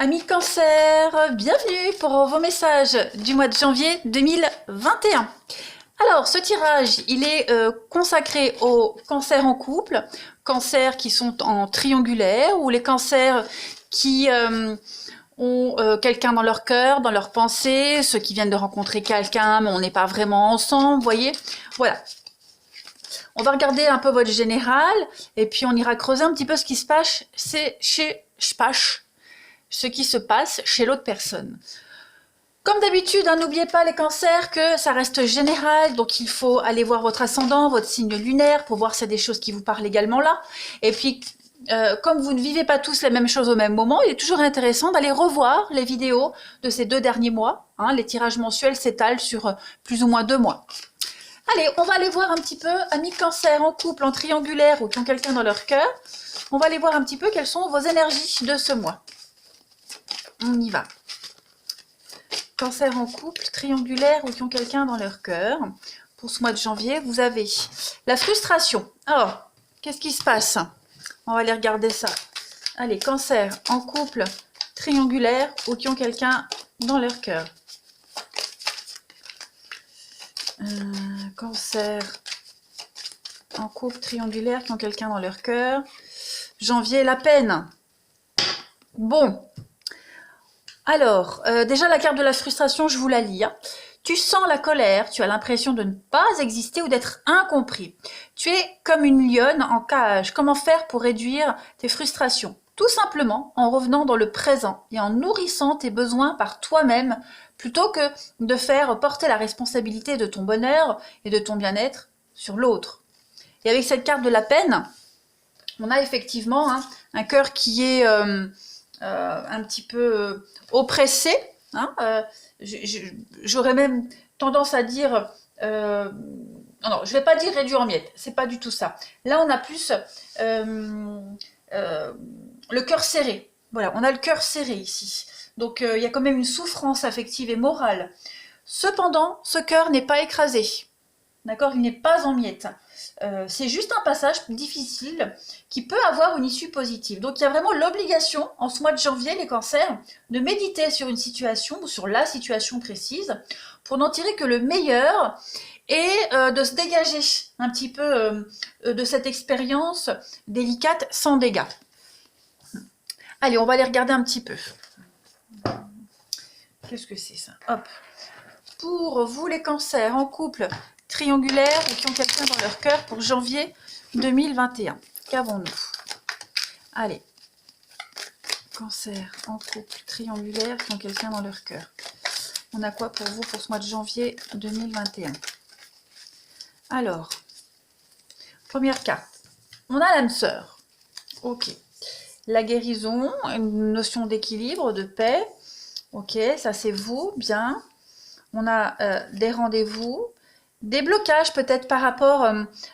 Amis Cancer, bienvenue pour vos messages du mois de janvier 2021. Alors, ce tirage, il est consacré aux cancers en couple, cancers qui sont en triangulaire, ou les cancers qui ont quelqu'un dans leur cœur, dans leur pensée, ceux qui viennent de rencontrer quelqu'un, mais on n'est pas vraiment ensemble, vous voyez. Voilà. On va regarder un peu votre général, et puis on ira creuser un petit peu ce qui se passe ce qui se passe chez l'autre personne. Comme d'habitude, hein, n'oubliez pas les cancers que ça reste général, donc il faut aller voir votre ascendant, votre signe lunaire, pour voir s'il y a des choses qui vous parlent également là. Et puis, comme vous ne vivez pas tous les mêmes choses au même moment, il est toujours intéressant d'aller revoir les vidéos de ces 2 derniers mois. Hein, les tirages mensuels s'étalent sur plus ou moins 2 mois. Allez, on va aller voir un petit peu, amis Cancer en couple, en triangulaire ou qui ont quelqu'un dans leur cœur. On va aller voir un petit peu quelles sont vos énergies de ce mois. On y va. Cancer en couple, triangulaire ou qui ont quelqu'un dans leur cœur. Pour ce mois de janvier, vous avez la frustration. Alors, qu'est-ce qui se passe? On va aller regarder ça. Allez, cancer en couple, triangulaire ou qui ont quelqu'un dans leur cœur. Cancer en couple, triangulaire qui ont quelqu'un dans leur cœur. Janvier, la peine. Bon. Alors, déjà la carte de la frustration, je vous la lis. Hein. Tu sens la colère, tu as l'impression de ne pas exister ou d'être incompris. Tu es comme une lionne en cage. Comment faire pour réduire tes frustrations? Tout simplement en revenant dans le présent et en nourrissant tes besoins par toi-même, plutôt que de faire porter la responsabilité de ton bonheur et de ton bien-être sur l'autre. Et avec cette carte de la peine, on a effectivement hein, un cœur qui est... un petit peu oppressé. Hein, j'aurais même tendance à dire... non, je ne vais pas dire réduit en miettes, c'est pas du tout ça. Là, on a plus le cœur serré. Voilà, on a le cœur serré ici. Donc, il y a quand même une souffrance affective et morale. Cependant, ce cœur n'est pas écrasé. D'accord? Il n'est pas en miettes. C'est juste un passage difficile qui peut avoir une issue positive. Donc il y a vraiment l'obligation, en ce mois de janvier, les cancers, de méditer sur une situation ou sur la situation précise pour n'en tirer que le meilleur et de se dégager un petit peu de cette expérience délicate sans dégâts. Allez, on va aller regarder un petit peu. Qu'est-ce que c'est ça? Hop. Pour vous les cancers en couple, triangulaires ou qui ont quelqu'un dans leur cœur pour janvier 2021. Qu'avons-nous? Allez. Cancer en couple, triangulaire, qui ont quelqu'un dans leur cœur. On a quoi pour vous pour ce mois de janvier 2021? Alors, première carte. On a l'âme sœur. Ok. La guérison, une notion d'équilibre, de paix. Ok, ça c'est vous, bien. On a des rendez-vous. Des blocages peut-être par rapport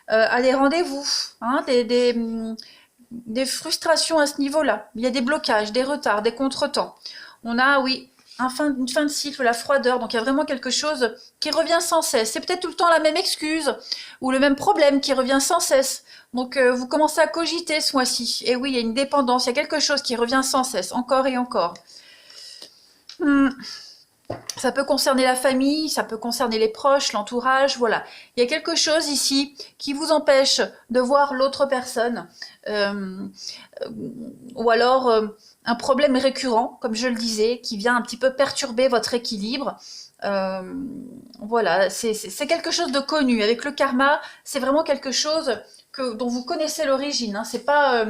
à des rendez-vous, hein, des frustrations à ce niveau-là. Il y a des blocages, des retards, des contretemps. On a, oui, une fin de cycle, la froideur. Donc il y a vraiment quelque chose qui revient sans cesse. C'est peut-être tout le temps la même excuse ou le même problème qui revient sans cesse. Donc vous commencez à cogiter ce mois-ci. Et oui, il y a une dépendance, il y a quelque chose qui revient sans cesse, encore et encore. Ça peut concerner la famille, ça peut concerner les proches, l'entourage, voilà. Il y a quelque chose ici qui vous empêche de voir l'autre personne. Ou alors un problème récurrent, comme je le disais, qui vient un petit peu perturber votre équilibre. Voilà, c'est quelque chose de connu. Avec le karma, c'est vraiment quelque chose dont vous connaissez l'origine. Hein. C'est pas...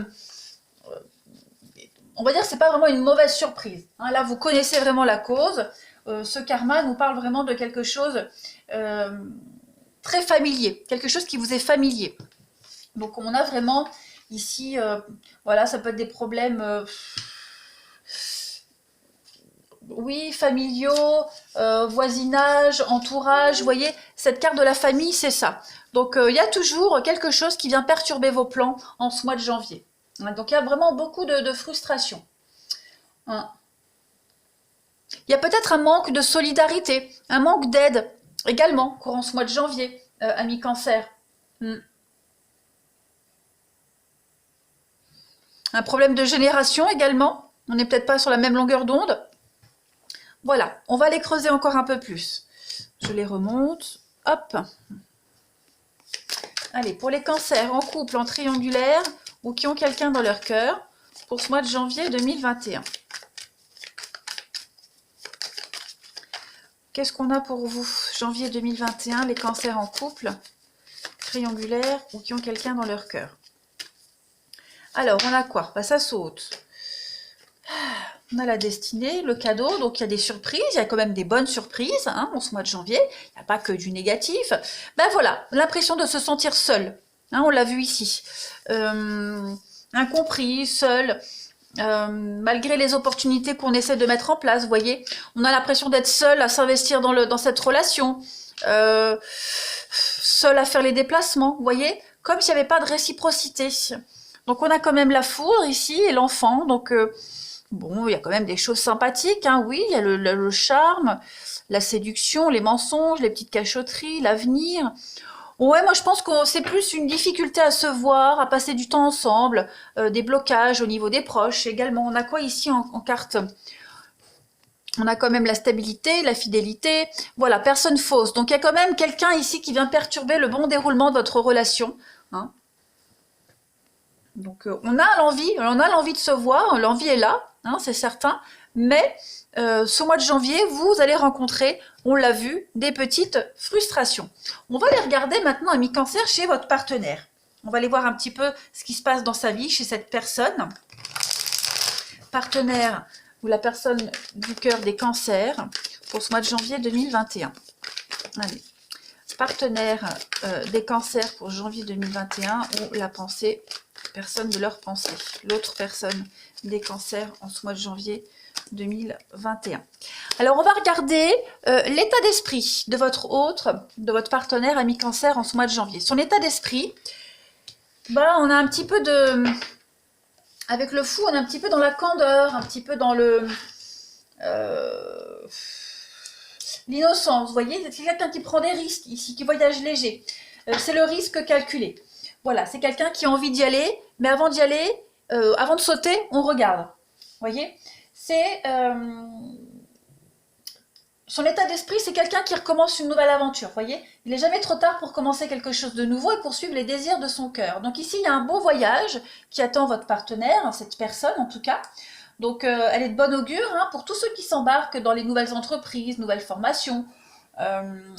on va dire que c'est pas vraiment une mauvaise surprise. Hein. Là, vous connaissez vraiment la cause. Ce karma nous parle vraiment de quelque chose très familier, quelque chose qui vous est familier. Donc on a vraiment ici, voilà, ça peut être des problèmes, oui, familiaux, voisinage, entourage, vous voyez, cette carte de la famille, c'est ça. Donc il y a toujours quelque chose qui vient perturber vos plans en ce mois de janvier. Donc il y a vraiment beaucoup de frustration. Hein. Il y a peut-être un manque de solidarité, un manque d'aide également, courant ce mois de janvier, amis Cancer. Un problème de génération également. On n'est peut-être pas sur la même longueur d'onde. Voilà, on va les creuser encore un peu plus. Je les remonte. Hop. Allez, pour les cancers en couple, en triangulaire, ou qui ont quelqu'un dans leur cœur, pour ce mois de janvier 2021. Qu'est-ce qu'on a pour vous? Janvier 2021, les cancers en couple, triangulaire, ou qui ont quelqu'un dans leur cœur. Alors, on a quoi? Bah, ça saute. On a la destinée, le cadeau, donc il y a des surprises, il y a quand même des bonnes surprises hein, en ce mois de janvier, il n'y a pas que du négatif. Ben voilà, l'impression de se sentir seul, hein, on l'a vu ici. Incompris, seul, malgré les opportunités qu'on essaie de mettre en place, vous voyez. On a l'impression d'être seul à s'investir dans cette relation, seul à faire les déplacements, vous voyez, comme s'il n'y avait pas de réciprocité. Donc on a quand même la foudre ici et l'enfant, donc... bon, il y a quand même des choses sympathiques, hein, oui, il y a le charme, la séduction, les mensonges, les petites cachotteries, l'avenir. Ouais, moi je pense que c'est plus une difficulté à se voir, à passer du temps ensemble, des blocages au niveau des proches également. On a quoi ici en carte? On a quand même la stabilité, la fidélité, voilà, personne fausse. Donc il y a quand même quelqu'un ici qui vient perturber le bon déroulement de votre relation, hein. Donc on a l'envie de se voir, l'envie est là, hein, c'est certain, mais ce mois de janvier, vous allez rencontrer, on l'a vu, des petites frustrations. On va les regarder maintenant, amis cancer, chez votre partenaire. On va aller voir un petit peu ce qui se passe dans sa vie, chez cette personne. Partenaire ou la personne du cœur des cancers pour ce mois de janvier 2021. Allez. Partenaire des cancers pour janvier 2021 ou la pensée, personne de leur pensée. L'autre personne des cancers en ce mois de janvier 2021. Alors on va regarder l'état d'esprit de votre partenaire ami cancer en ce mois de janvier. Son état d'esprit, bah, on a un petit peu de... Avec le fou, on est un petit peu dans la candeur, un petit peu dans le... l'innocence, vous voyez, c'est quelqu'un qui prend des risques ici, qui voyage léger. C'est le risque calculé. Voilà, c'est quelqu'un qui a envie d'y aller, mais avant d'y aller, avant de sauter, on regarde. Vous voyez, c'est son état d'esprit, c'est quelqu'un qui recommence une nouvelle aventure. Vous voyez, il n'est jamais trop tard pour commencer quelque chose de nouveau et poursuivre les désirs de son cœur. Donc ici, il y a un beau voyage qui attend votre partenaire, cette personne en tout cas. Donc elle est de bon augure hein, pour tous ceux qui s'embarquent dans les nouvelles entreprises, nouvelles formations.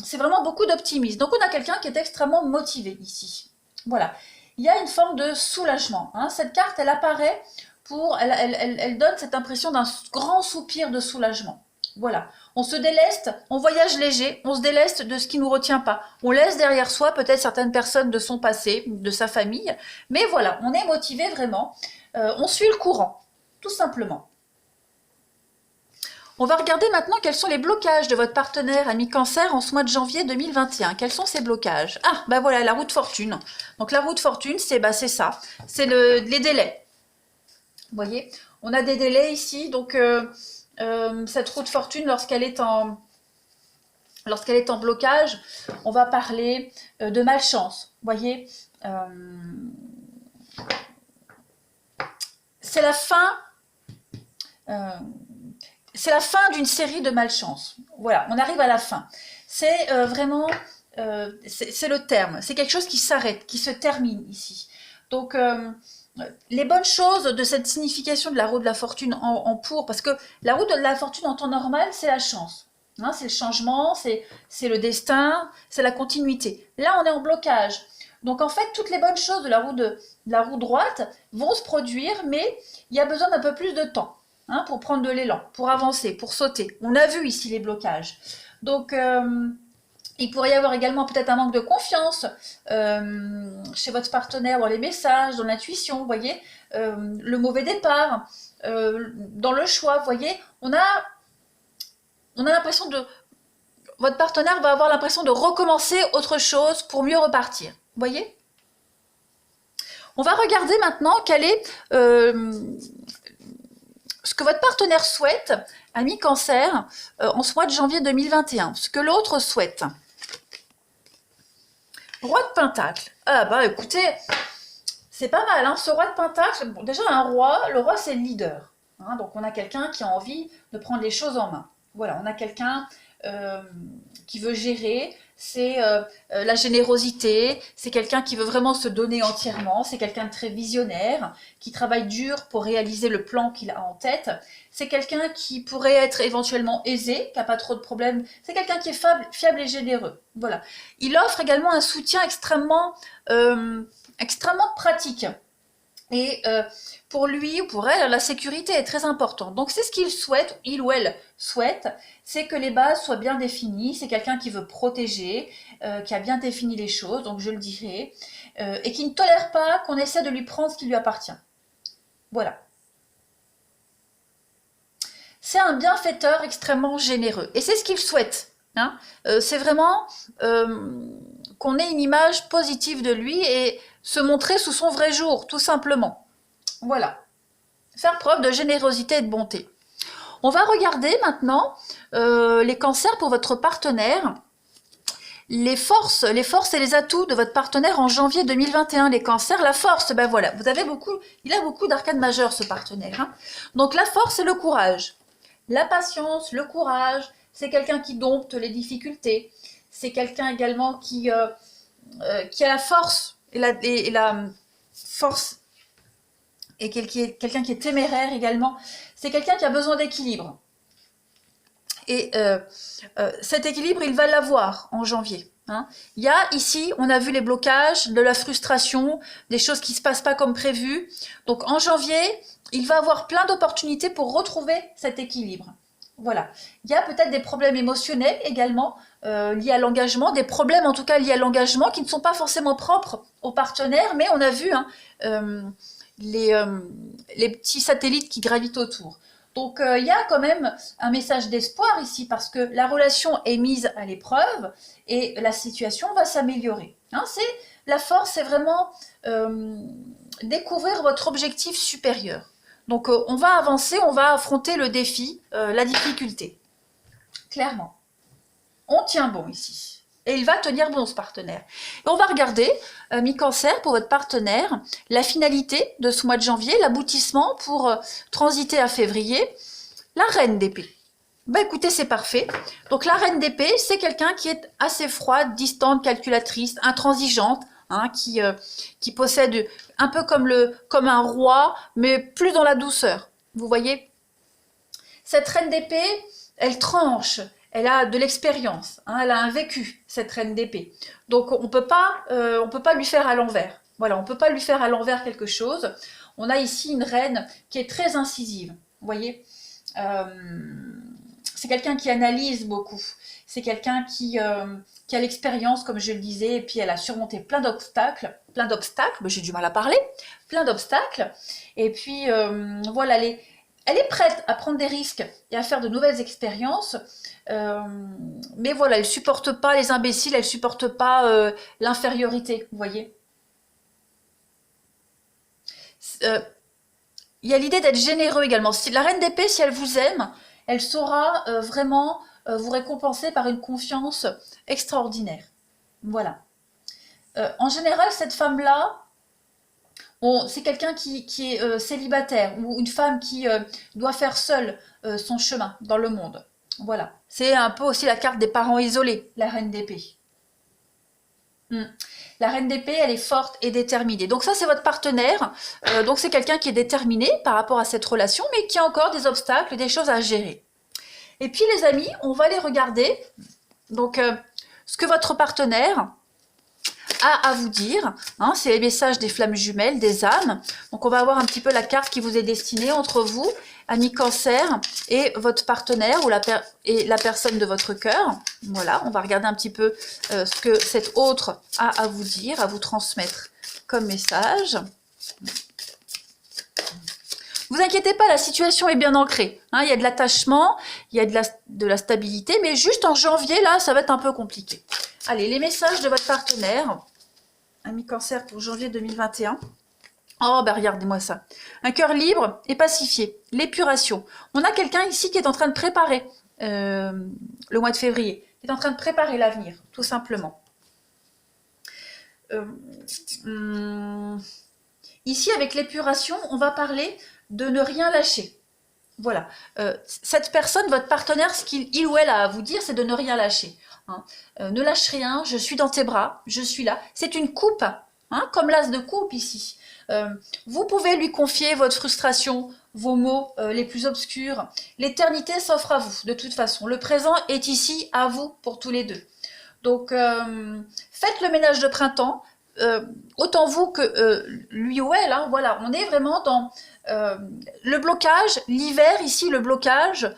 C'est vraiment beaucoup d'optimisme. Donc on a quelqu'un qui est extrêmement motivé ici. Voilà. Il y a une forme de soulagement. Hein. Cette carte, elle apparaît pour... Elle donne cette impression d'un grand soupir de soulagement. Voilà. On se déleste, on voyage léger, on se déleste de ce qui ne nous retient pas. On laisse derrière soi peut-être certaines personnes de son passé, de sa famille. Mais voilà, on est motivé vraiment. On suit le courant. Tout simplement. On va regarder maintenant quels sont les blocages de votre partenaire ami cancer en ce mois de janvier 2021. Quels sont ces blocages? Ah, ben voilà, la roue de fortune. Donc la roue de fortune, c'est ça. C'est les délais. Vous voyez, on a des délais ici. Donc cette roue de fortune, lorsqu'elle est en blocage, on va parler de malchance. Vous voyez, c'est la fin... c'est la fin d'une série de malchance. Voilà, on arrive à la fin. C'est vraiment, c'est le terme. C'est quelque chose qui s'arrête, qui se termine ici. Donc, les bonnes choses de cette signification de la roue de la fortune en pour, parce que la roue de la fortune en temps normal, c'est la chance. Hein, c'est le changement, c'est le destin, c'est la continuité. Là, on est en blocage. Donc, en fait, toutes les bonnes choses de la roue droite vont se produire, mais il y a besoin d'un peu plus de temps. Hein, pour prendre de l'élan, pour avancer, pour sauter. On a vu ici les blocages. Donc, il pourrait y avoir également peut-être un manque de confiance chez votre partenaire dans les messages, dans l'intuition, vous voyez, le mauvais départ, dans le choix, vous voyez. On a l'impression de... Votre partenaire va avoir l'impression de recommencer autre chose pour mieux repartir, vous voyez. On va regarder maintenant quel est... ce que votre partenaire souhaite, ami cancer, en ce mois de janvier 2021, ce que l'autre souhaite. Roi de Pentacle. Ah bah écoutez, c'est pas mal, hein, ce roi de Pentacle. Bon, déjà un roi, le roi c'est le leader. Hein. Donc on a quelqu'un qui a envie de prendre les choses en main. Voilà, on a quelqu'un qui veut gérer, c'est la générosité, c'est quelqu'un qui veut vraiment se donner entièrement, c'est quelqu'un de très visionnaire, qui travaille dur pour réaliser le plan qu'il a en tête, c'est quelqu'un qui pourrait être éventuellement aisé, qui n'a pas trop de problèmes, c'est quelqu'un qui est fiable et généreux. Voilà. Il offre également un soutien extrêmement pratique. Et pour lui ou pour elle, la sécurité est très importante. Donc c'est ce qu'il souhaite, il ou elle souhaite, c'est que les bases soient bien définies. C'est quelqu'un qui veut protéger, qui a bien défini les choses, donc je le dirai, et qui ne tolère pas qu'on essaie de lui prendre ce qui lui appartient. Voilà. C'est un bienfaiteur extrêmement généreux. Et c'est ce qu'il souhaite. Hein. C'est vraiment qu'on ait une image positive de lui et se montrer sous son vrai jour, tout simplement. Voilà. Faire preuve de générosité et de bonté. On va regarder maintenant les cancers pour votre partenaire. Les forces et les atouts de votre partenaire en janvier 2021. Les cancers, la force, ben voilà, il a beaucoup d'arcanes majeures, ce partenaire. Hein. Donc la force, c'est le courage. La patience, le courage, c'est quelqu'un qui dompte les difficultés. C'est quelqu'un également qui a la force et la force et quelqu'un qui est téméraire également. C'est quelqu'un qui a besoin d'équilibre. Et cet équilibre, il va l'avoir en janvier. Hein. Il y a ici, on a vu les blocages, de la frustration, des choses qui ne se passent pas comme prévu. Donc en janvier, il va avoir plein d'opportunités pour retrouver cet équilibre. Voilà. Il y a peut-être des problèmes émotionnels également liés à l'engagement, des problèmes en tout cas liés à l'engagement qui ne sont pas forcément propres au partenaire, mais on a vu hein, les petits satellites qui gravitent autour. Donc il y a quand même un message d'espoir ici parce que la relation est mise à l'épreuve et la situation va s'améliorer. Hein, la force, c'est vraiment découvrir votre objectif supérieur. Donc on va avancer, on va affronter le défi, la difficulté. Clairement. On tient bon ici. Et il va tenir bon, ce partenaire. Et on va regarder, mi-cancer, pour votre partenaire, la finalité de ce mois de janvier, l'aboutissement pour transiter à février, la reine d'épée. Ben écoutez, c'est parfait. Donc la reine d'épée, c'est quelqu'un qui est assez froide, distante, calculatrice, intransigeante, hein, qui possède un peu comme un roi, mais plus dans la douceur. Vous voyez? Cette reine d'épée, elle tranche. Elle a de l'expérience, hein, elle a un vécu, cette reine d'épée. Donc on peut pas lui faire à l'envers. Voilà, on peut pas lui faire à l'envers quelque chose. On a ici une reine qui est très incisive. Vous voyez, c'est quelqu'un qui analyse beaucoup. C'est quelqu'un qui a l'expérience, comme je le disais, et puis elle a surmonté plein d'obstacles, mais j'ai du mal à parler, plein d'obstacles. Et puis voilà, elle est prête à prendre des risques et à faire de nouvelles expériences. Mais voilà, elle ne supporte pas les imbéciles, elle ne supporte pas l'infériorité, vous voyez. Il y a l'idée d'être généreux également. Si la reine d'épée, si elle vous aime, elle saura vraiment vous récompenser par une confiance extraordinaire. Voilà. En général, cette femme-là, c'est quelqu'un qui est célibataire ou une femme qui doit faire seule son chemin dans le monde. Voilà. C'est un peu aussi la carte des parents isolés, la reine d'épée. La reine d'épée, elle est forte et déterminée. Donc ça, c'est votre partenaire. Donc c'est quelqu'un qui est déterminé par rapport à cette relation, mais qui a encore des obstacles, des choses à gérer. Et puis les amis, on va les regarder. Donc ce que votre partenaire a à vous dire, hein, c'est les messages des flammes jumelles, des âmes. Donc on va avoir un petit peu la carte qui vous est destinée entre vous, ami cancer, et votre partenaire ou la personne de votre cœur. Voilà, on va regarder un petit peu ce que cet autre a à vous dire, à vous transmettre comme message. Vous inquiétez pas, la situation est bien ancrée. Hein, il y a de l'attachement, il y a de la stabilité, mais juste en janvier, là, ça va être un peu compliqué. Allez, les messages de votre partenaire, ami cancer pour janvier 2021. Oh, ben regardez-moi ça. Un cœur libre et pacifié. L'épuration. On a quelqu'un ici qui est en train de préparer le mois de février, qui est en train de préparer l'avenir, tout simplement. Ici, avec l'épuration, on va parler de ne rien lâcher. Voilà. Cette personne, votre partenaire, ce qu'il ou elle a à vous dire, c'est de ne rien lâcher. Hein. Ne lâche rien, je suis dans tes bras, je suis là. C'est une coupe, hein, comme l'as de coupe ici. Vous pouvez lui confier votre frustration, vos mots les plus obscurs. L'éternité s'offre à vous, de toute façon. Le présent est ici à vous pour tous les deux. Donc, faites le ménage de printemps, autant vous que lui ou elle. Hein, voilà, on est vraiment dans le blocage. L'hiver, ici, le blocage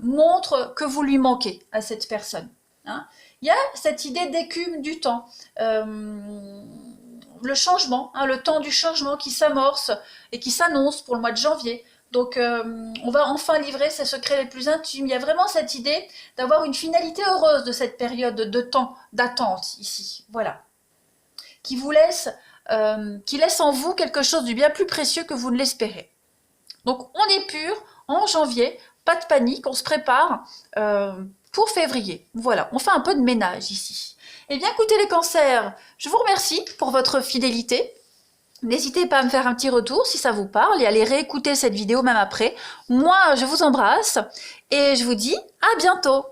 montre que vous lui manquez à cette personne. Hein. Il y a cette idée d'écume du temps. Le changement, hein, le temps du changement qui s'amorce et qui s'annonce pour le mois de janvier. Donc, on va enfin livrer ses secrets les plus intimes. Il y a vraiment cette idée d'avoir une finalité heureuse de cette période de temps d'attente ici. Voilà. Qui vous laisse, qui laisse en vous quelque chose du bien plus précieux que vous ne l'espérez. Donc, on est pur en janvier. Pas de panique, on se prépare pour février. Voilà, on fait un peu de ménage ici. Eh bien, écoutez les cancers, je vous remercie pour votre fidélité. N'hésitez pas à me faire un petit retour si ça vous parle et à aller réécouter cette vidéo même après. Moi, je vous embrasse et je vous dis à bientôt.